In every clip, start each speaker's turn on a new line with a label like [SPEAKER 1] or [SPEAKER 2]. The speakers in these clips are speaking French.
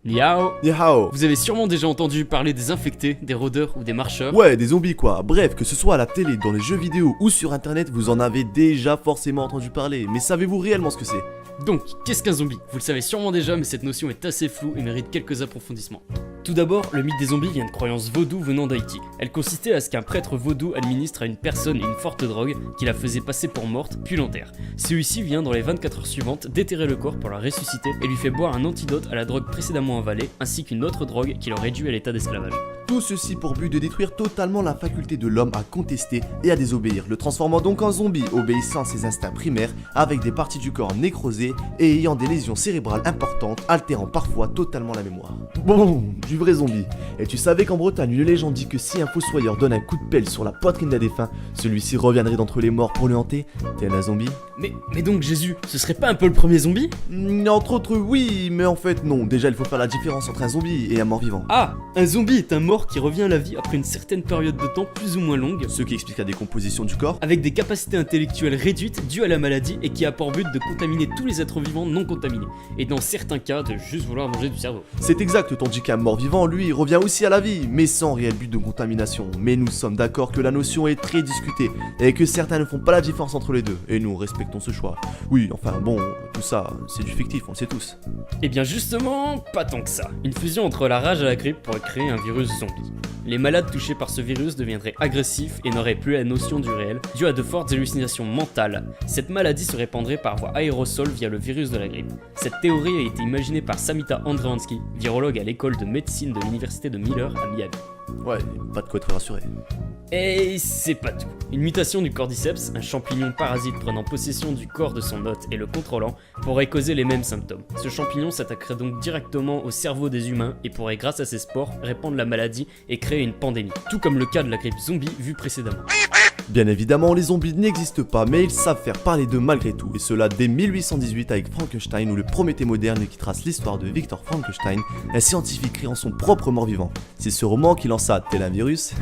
[SPEAKER 1] Niao.
[SPEAKER 2] Ni hao.
[SPEAKER 1] Vous avez sûrement déjà entendu parler des infectés, des rôdeurs ou des marcheurs.
[SPEAKER 2] Ouais, des zombies quoi. Bref, que ce soit à la télé, dans les jeux vidéo ou sur internet, vous en avez déjà forcément entendu parler. Mais savez-vous réellement ce que c'est?
[SPEAKER 1] Donc, qu'est-ce qu'un zombie? Vous le savez sûrement déjà, mais cette notion est assez floue et mérite quelques approfondissements. Tout d'abord, le mythe des zombies vient de croyances vaudou venant d'Haïti. Elle consistait à ce qu'un prêtre vaudou administre à une personne une forte drogue qui la faisait passer pour morte, puis l'enterre. Celui-ci vient dans les 24 heures suivantes déterrer le corps pour la ressusciter et lui fait boire un antidote à la drogue précédemment avalée, ainsi qu'une autre drogue qui le réduit à l'état d'esclavage.
[SPEAKER 2] Tout ceci pour but de détruire totalement la faculté de l'homme à contester et à désobéir, le transformant donc en zombie, obéissant à ses instincts primaires, avec des parties du corps nécrosées et ayant des lésions cérébrales importantes, altérant parfois totalement la mémoire. Bon, du vrai zombie. Et tu savais qu'en Bretagne, une légende dit que si un fossoyeur donne un coup de pelle sur la poitrine d'un défunt, celui-ci reviendrait d'entre les morts pour le hanter, tel un zombie?
[SPEAKER 1] Mais donc Jésus, ce serait pas un peu le premier zombie?
[SPEAKER 2] Entre autres, oui, mais en fait non. Déjà, il faut faire la différence entre un zombie et un mort-vivant.
[SPEAKER 1] Ah, un zombie est un mort qui revient à la vie après une certaine période de temps plus ou moins longue,
[SPEAKER 2] Ce qui explique la décomposition du corps.
[SPEAKER 1] avec des capacités intellectuelles réduites dues à la maladie et qui a pour but de contaminer tous les êtres vivants non contaminés, et dans certains cas de juste vouloir manger du cerveau.
[SPEAKER 2] C'est exact, tandis qu'un mort-vivant, lui, revient aussi à la vie, mais sans réel but de contamination. Mais nous sommes d'accord que la notion est très discutée, et que certains ne font pas la différence entre les deux, et nous respectons ce choix. Oui, enfin bon, tout ça, c'est du fictif, on le sait tous.
[SPEAKER 1] Et bien justement, pas tant que ça. Une fusion entre la rage et la grippe pourrait créer un virus zombie. Les malades touchés par ce virus deviendraient agressifs et n'auraient plus la notion du réel, dû à de fortes hallucinations mentales. Cette maladie se répandrait par voie aérosol via le virus de la grippe. Cette théorie a été imaginée par Samita Andreansky, virologue à l'école de médecine de l'université de Miller à Miami.
[SPEAKER 2] Ouais, pas de quoi être rassuré.
[SPEAKER 1] Et c'est pas tout. Une mutation du cordyceps, un champignon parasite prenant possession du corps de son hôte et le contrôlant, pourrait causer les mêmes symptômes. Ce champignon s'attaquerait donc directement au cerveau des humains et pourrait, grâce à ses spores, répandre la maladie et créer une pandémie. Tout comme le cas de la grippe zombie vue précédemment.
[SPEAKER 2] Bien évidemment, les zombies n'existent pas, mais ils savent faire parler d'eux malgré tout, et cela dès 1818 avec Frankenstein ou le Prométhée moderne qui trace l'histoire de Victor Frankenstein, un scientifique créant son propre mort-vivant. C'est ce roman qui lança, tel un virus,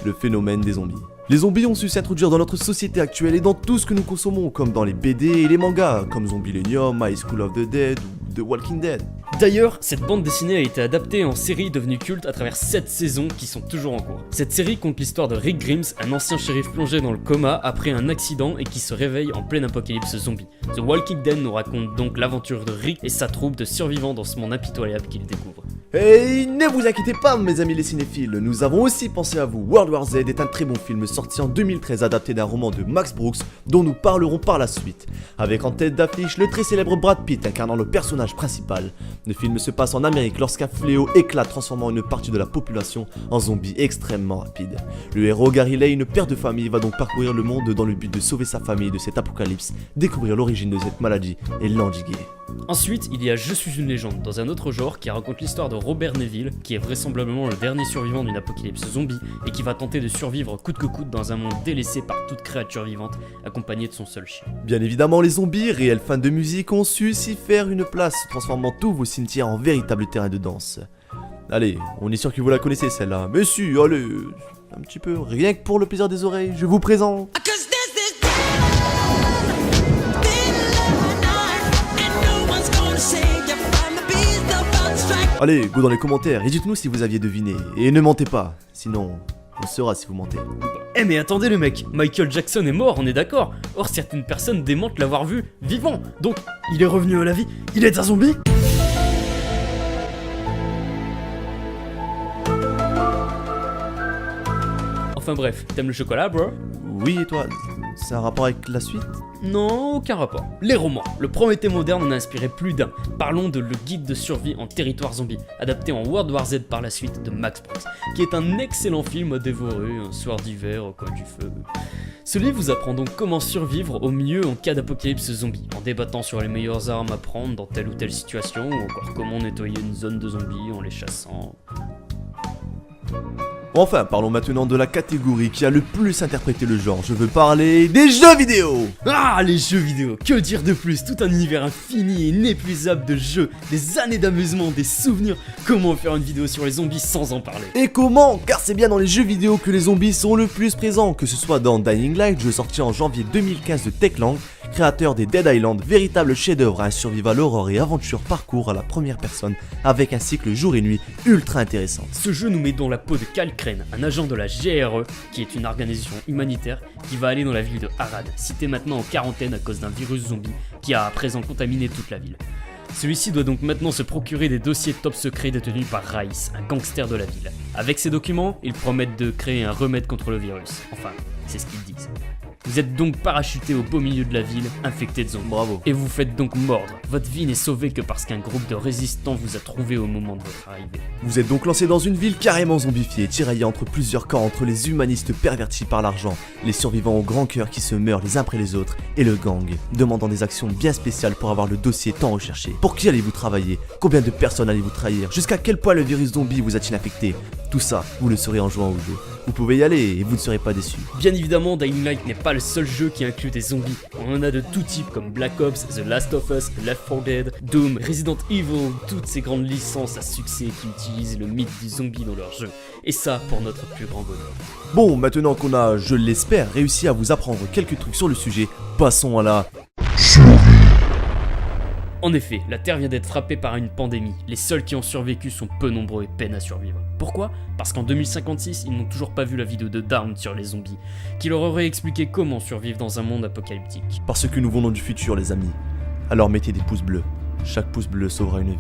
[SPEAKER 2] le phénomène des zombies. Les zombies ont su s'introduire dans notre société actuelle et dans tout ce que nous consommons, comme dans les BD et les mangas, comme Zombielenium, High School of the Dead ou The Walking Dead.
[SPEAKER 1] D'ailleurs, cette bande dessinée a été adaptée en série devenue culte à travers 7 saisons qui sont toujours en cours. Cette série compte l'histoire de Rick Grimes, un ancien shérif plongé dans le coma après un accident et qui se réveille en pleine apocalypse zombie. The Walking Dead nous raconte donc l'aventure de Rick et sa troupe de survivants dans ce monde impitoyable qu'il découvre.
[SPEAKER 2] Et ne vous inquiétez pas mes amis les cinéphiles, nous avons aussi pensé à vous. World War Z est un très bon film sorti en 2013 adapté d'un roman de Max Brooks dont nous parlerons par la suite. Avec en tête d'affiche le très célèbre Brad Pitt incarnant le personnage principal. Le film se passe en Amérique lorsqu'un fléau éclate transformant une partie de la population en zombies extrêmement rapides. Le héros Gary Lane, père de famille, va donc parcourir le monde dans le but de sauver sa famille de cet apocalypse, découvrir l'origine de cette maladie et l'endiguer.
[SPEAKER 1] Ensuite, il y a Je suis une légende, dans un autre genre qui raconte l'histoire de Robert Neville, qui est vraisemblablement le dernier survivant d'une apocalypse zombie et qui va tenter de survivre coûte que coûte dans un monde délaissé par toute créature vivante, accompagné de son seul chien.
[SPEAKER 2] Bien évidemment, les zombies, réels fans de musique, ont su s'y faire une place, transformant tous vos cimetières en véritable terrain de danse. Allez, on est sûr que vous la connaissez celle-là, mais si, allez, un petit peu, rien que pour le plaisir des oreilles, je vous présente... Allez, go dans les commentaires et dites-nous si vous aviez deviné. Et ne mentez pas, sinon on saura si vous mentez.
[SPEAKER 1] Eh mais attendez le mec, Michael Jackson est mort, on est d'accord. Or certaines personnes démentent l'avoir vu vivant. Donc, il est revenu à la vie, il est un zombie? Enfin bref, t'aimes le chocolat, bro?
[SPEAKER 2] Oui, et toi, c'est un rapport avec la suite?
[SPEAKER 1] Non, aucun rapport. Les romans. Le Prométhée moderne en a inspiré plus d'un. Parlons de Le Guide de survie en territoire zombie, adapté en World War Z par la suite de Max Brooks, qui est un excellent film à dévorer un soir d'hiver au coin du feu. Ce livre vous apprend donc comment survivre au mieux en cas d'apocalypse zombie, en débattant sur les meilleures armes à prendre dans telle ou telle situation, ou encore comment nettoyer une zone de zombies en les chassant.
[SPEAKER 2] Enfin, parlons maintenant de la catégorie qui a le plus interprété le genre. Je veux parler des jeux vidéo.
[SPEAKER 1] Ah, les jeux vidéo, que dire de plus? Tout un univers infini et inépuisable de jeux, des années d'amusement, des souvenirs. Comment faire une vidéo sur les zombies sans en parler?
[SPEAKER 2] Et comment? Car c'est bien dans les jeux vidéo que les zombies sont le plus présents, que ce soit dans Dying Light, jeu sorti en janvier 2015 de Techland, créateur des Dead Island, véritable chef-d'œuvre à un survival horror et aventure parcours à la première personne avec un cycle jour et nuit ultra intéressant.
[SPEAKER 1] Ce jeu nous met dans la peau de Cal Crane, un agent de la GRE, qui est une organisation humanitaire qui va aller dans la ville de Harad, citée maintenant en quarantaine à cause d'un virus zombie qui a à présent contaminé toute la ville. Celui-ci doit donc maintenant se procurer des dossiers top secrets détenus par Raïs, un gangster de la ville. Avec ces documents, ils promettent de créer un remède contre le virus. Enfin, c'est ce qu'ils disent. Vous êtes donc parachuté au beau milieu de la ville, infecté de zombies.
[SPEAKER 2] Bravo.
[SPEAKER 1] Et vous faites donc mordre. Votre vie n'est sauvée que parce qu'un groupe de résistants vous a trouvé au moment de votre arrivée.
[SPEAKER 2] Vous êtes donc lancé dans une ville carrément zombifiée, tiraillée entre plusieurs camps, entre les humanistes pervertis par l'argent, les survivants au grand cœur qui se meurent les uns après les autres, et le gang, demandant des actions bien spéciales pour avoir le dossier tant recherché. Pour qui allez-vous travailler? Combien de personnes allez-vous trahir? Jusqu'à quel point le virus zombie vous a-t-il infecté? Tout ça, vous le saurez en jouant au jeu. Vous pouvez y aller et vous ne serez pas déçus.
[SPEAKER 1] Bien évidemment, Dying Light n'est pas le seul jeu qui inclut des zombies. On en a de tout type comme Black Ops, The Last of Us, Left 4 Dead, Doom, Resident Evil, toutes ces grandes licences à succès qui utilisent le mythe du zombie dans leurs jeux. Et ça pour notre plus grand bonheur.
[SPEAKER 2] Bon, maintenant qu'on a, je l'espère, réussi à vous apprendre quelques trucs sur le sujet, passons à la...
[SPEAKER 1] En effet, la Terre vient d'être frappée par une pandémie. Les seuls qui ont survécu sont peu nombreux et peinent à survivre. Pourquoi? Parce qu'en 2056, ils n'ont toujours pas vu la vidéo de Darm sur les zombies, qui leur aurait expliqué comment survivre dans un monde apocalyptique.
[SPEAKER 2] Parce que nous venons du futur, les amis. Alors mettez des pouces bleus. Chaque pouce bleu sauvera une vie.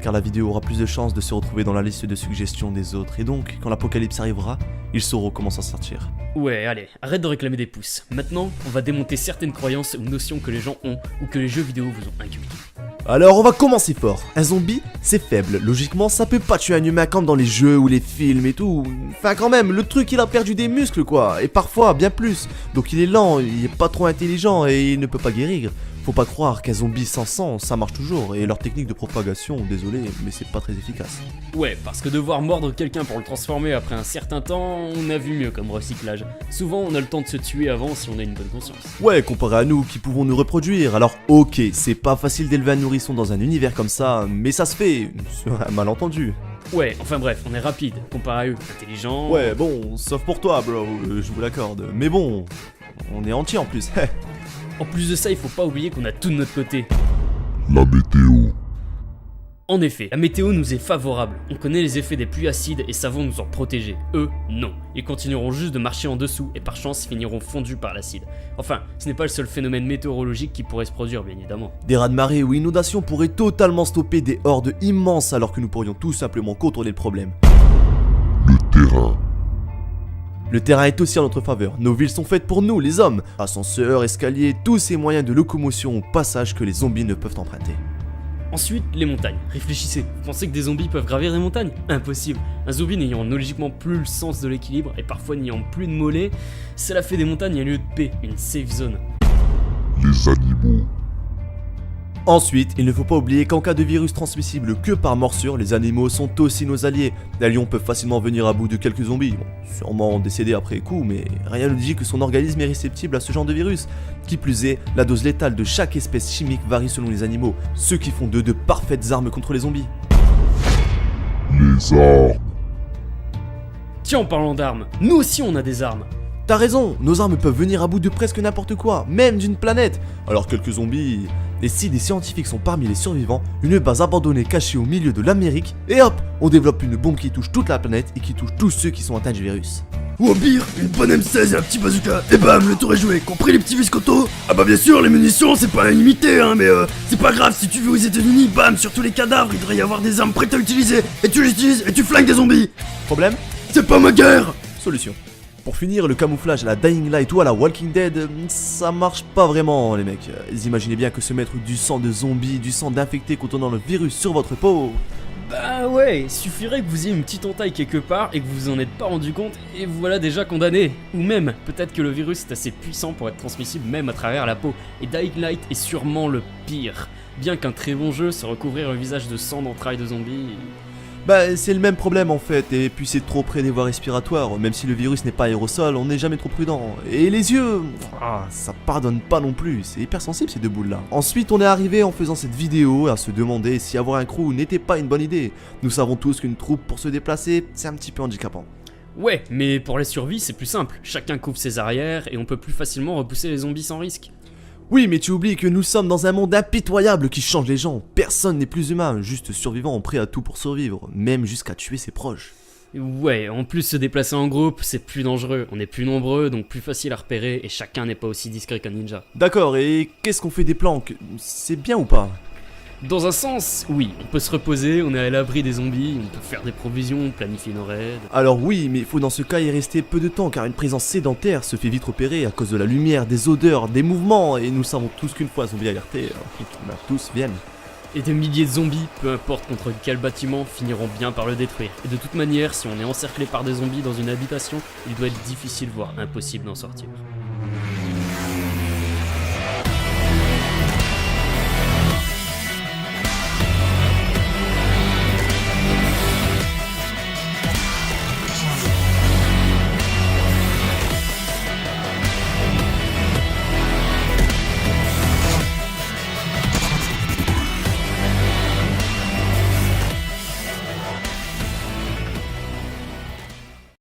[SPEAKER 2] Car la vidéo aura plus de chances de se retrouver dans la liste de suggestions des autres. Et donc, quand l'apocalypse arrivera, ils sauront comment s'en sortir.
[SPEAKER 1] Ouais, allez, arrête de réclamer des pouces. Maintenant, on va démonter certaines croyances ou notions que les gens ont ou que les jeux vidéo vous ont inculquées.
[SPEAKER 2] Alors on va commencer fort. Un zombie, c'est faible. Logiquement, ça peut pas tuer un humain comme dans les jeux ou les films et tout. Enfin quand même, le truc il a perdu des muscles quoi. Et parfois bien plus. Donc il est lent, il est pas trop intelligent et il ne peut pas guérir. Faut pas croire qu'un zombie sans sang, ça marche toujours. Et leur technique de propagation, désolé, mais c'est pas très efficace.
[SPEAKER 1] Ouais, parce que devoir mordre quelqu'un pour le transformer après un certain temps, on a vu mieux comme recyclage. Souvent, on a le temps de se tuer avant si on a une bonne conscience.
[SPEAKER 2] Ouais, comparé à nous qui pouvons nous reproduire. Alors ok, c'est pas facile d'élever un nourrisson dans un univers comme ça, mais ça se fait, sur un malentendu.
[SPEAKER 1] Ouais, enfin bref, on est rapide, comparé à eux, intelligent...
[SPEAKER 2] Ouais, bon, sauf pour toi, bro, je vous l'accorde. Mais bon, on est entier en plus.
[SPEAKER 1] En plus de ça, il faut pas oublier qu'on a tout de notre côté.
[SPEAKER 3] La météo.
[SPEAKER 1] En effet, la météo nous est favorable. On connaît les effets des pluies acides et savons nous en protéger. Eux, non. Ils continueront juste de marcher en dessous et par chance finiront fondus par l'acide. Enfin, ce n'est pas le seul phénomène météorologique qui pourrait se produire, bien évidemment.
[SPEAKER 2] Des raz-de-marée ou inondations pourraient totalement stopper des hordes immenses alors que nous pourrions tout simplement contourner le problème.
[SPEAKER 3] Le terrain.
[SPEAKER 2] Le terrain est aussi en notre faveur. Nos villes sont faites pour nous, les hommes. Ascenseurs, escaliers, tous ces moyens de locomotion au passage que les zombies ne peuvent emprunter.
[SPEAKER 1] Ensuite, les montagnes. Réfléchissez, vous pensez que des zombies peuvent gravir des montagnes? Impossible. Un zombie n'ayant logiquement plus le sens de l'équilibre et parfois n'ayant plus de mollets, cela fait des montagnes un lieu de paix, une safe zone.
[SPEAKER 3] Les animaux.
[SPEAKER 2] Ensuite, il ne faut pas oublier qu'en cas de virus transmissible que par morsure, les animaux sont aussi nos alliés. Les lions peuvent facilement venir à bout de quelques zombies, bon, sûrement décédés après coup, mais rien ne dit que son organisme est réceptible à ce genre de virus. Qui plus est, la dose létale de chaque espèce chimique varie selon les animaux, ce qui font d'eux de parfaites armes contre les zombies.
[SPEAKER 3] Les armes.
[SPEAKER 1] Tiens, en parlant d'armes, nous aussi on a des armes.
[SPEAKER 2] T'as raison, nos armes peuvent venir à bout de presque n'importe quoi, même d'une planète. Alors quelques zombies... Et si des scientifiques sont parmi les survivants, une base abandonnée cachée au milieu de l'Amérique, et hop, on développe une bombe qui touche toute la planète et qui touche tous ceux qui sont atteints du virus.
[SPEAKER 4] Ou au pire, une bonne M16 et un petit bazooka, et bam, le tour est joué, compris les petits viscotos? Ah bah bien sûr, les munitions, c'est pas illimité, hein, mais c'est pas grave, si tu vis aux États-Unis, bam, sur tous les cadavres, il devrait y avoir des armes prêtes à utiliser, et tu les utilises, et tu flingues des zombies.
[SPEAKER 2] Problème?
[SPEAKER 4] C'est pas ma guerre.
[SPEAKER 2] Solution. Pour finir, le camouflage à la Dying Light ou à la Walking Dead, ça marche pas vraiment les mecs. Vous imaginez bien que se mettre du sang de zombie, du sang d'infectés contenant le virus sur votre peau...
[SPEAKER 1] Bah ouais, il suffirait que vous ayez une petite entaille quelque part et que vous vous en êtes pas rendu compte et vous voilà déjà condamné. Ou même, peut-être que le virus est assez puissant pour être transmissible même à travers la peau. Et Dying Light est sûrement le pire. Bien qu'un très bon jeu, se recouvrir le visage de sang d'entrailles de zombies...
[SPEAKER 2] Bah c'est le même problème en fait, et puis c'est trop près des voies respiratoires, même si le virus n'est pas aérosol, on n'est jamais trop prudent. Et les yeux, ça pardonne pas non plus, c'est hypersensible ces deux boules là. Ensuite on est arrivé en faisant cette vidéo à se demander si avoir un crew n'était pas une bonne idée. Nous savons tous qu'une troupe pour se déplacer, c'est un petit peu handicapant.
[SPEAKER 1] Ouais, mais pour la survie c'est plus simple, chacun couvre ses arrières et on peut plus facilement repousser les zombies sans risque.
[SPEAKER 2] Oui, mais tu oublies que nous sommes dans un monde impitoyable qui change les gens. Personne n'est plus humain, juste survivant prêt à tout pour survivre, même jusqu'à tuer ses proches.
[SPEAKER 1] Ouais, en plus se déplacer en groupe, c'est plus dangereux, on est plus nombreux, donc plus facile à repérer, et chacun n'est pas aussi discret qu'un ninja.
[SPEAKER 2] D'accord, et qu'est-ce qu'on fait des planques? C'est bien ou pas?
[SPEAKER 1] Dans un sens, oui, on peut se reposer, on est à l'abri des zombies, on peut faire des provisions, planifier nos raids.
[SPEAKER 2] Alors oui, mais il faut dans ce cas y rester peu de temps car une présence sédentaire se fait vite repérer à cause de la lumière, des odeurs, des mouvements, et nous savons tous qu'une fois un zombie alerté, tous viennent.
[SPEAKER 1] Et des milliers de zombies, peu importe contre quel bâtiment, finiront bien par le détruire. Et de toute manière, si on est encerclé par des zombies dans une habitation, il doit être difficile voire impossible d'en sortir.